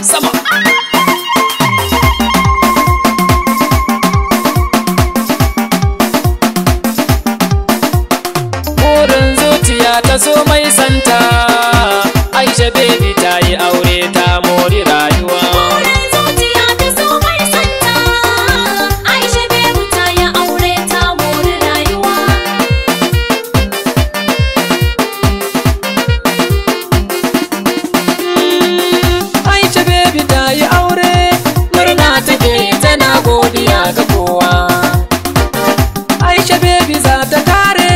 sama. Burin zuciya ta so mai santa, Aisha baby ta yi aure ta mori rayuwa. Burin zuciya ta so mai santa, Aisha baby ta yi aure ta mori rayuwa. Aisha baby ta yi aure, murna take tana godiya ga kowa. Aisha baby za ta kare,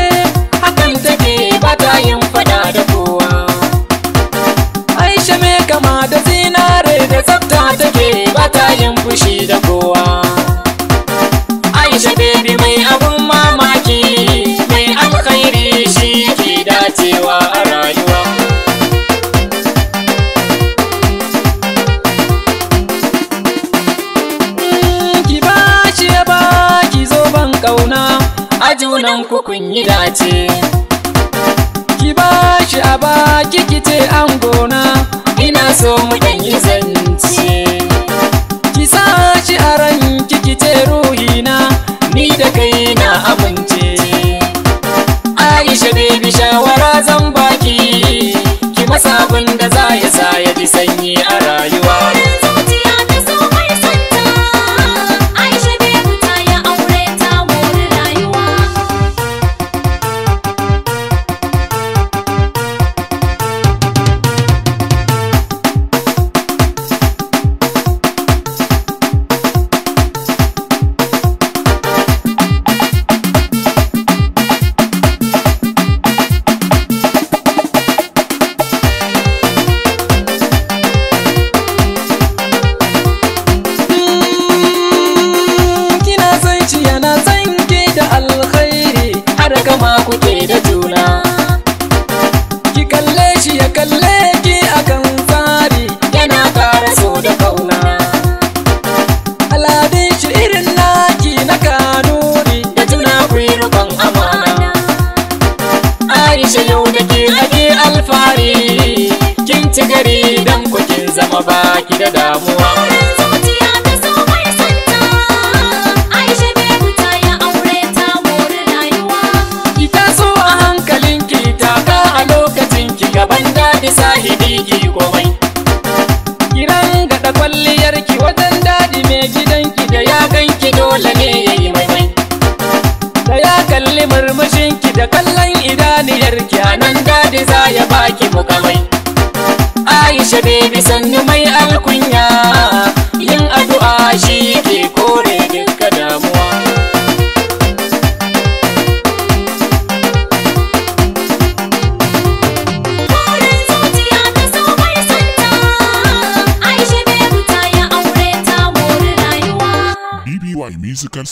hakan take ba ta yin fada da kowa. Aisha mai kama da zinare da tsafta take ba ta yin fushi da kowa. Aisha baby mai abun mamaki, mai alkhairi shi ke dacewa a rayuwa. Ki bashi ya baki zoben kauna, a junan ku kun yi dace. Ki bashi a baki kice an gona, ina so mu dan yi zance. Ki sashi a ranki kice ruhina, ni da kai na amince. Aisha baby shawara zan baki, ki masa abin da za ya sa ya ji sanyi a rayuwa. Burin zuciya ta so mai santa, Aisha baby ta yi aure ta mori rayuwa. Kina san shi yana san ki da alkhairi, har kama kuke da juna. Ki kalle shi ya kalle ki akan tsari, yana ƙara so da kauna. Aladun shi irin naki na kanuri, da juna ku yi rubon amana. Aisha yau da ke ake alfahari, kin ci gari dan kin zama baki da damuwa. Burin zuciya ta so mai santa, Aisha baby ta yi aure ta mori rayuwa. Ki taso a hankalinki, taka a lokacinki, gaban daɗi sahibi ki komai. Ki rangada kwalliyarki wajen daɗi, mai gidanki da ya ganki dole ne ya yi maimai. Da ya kalli murmushinki da kallon idaniyarki, a nan daɗi za ya baki mukamai. Aisha baby sannu mai alkunya, yin addu'a shi ke kore dukka damuwa. Burin zuciya ta so mai santa, Aisha baby ta yi aure ta mori rayuwa. BBY Musical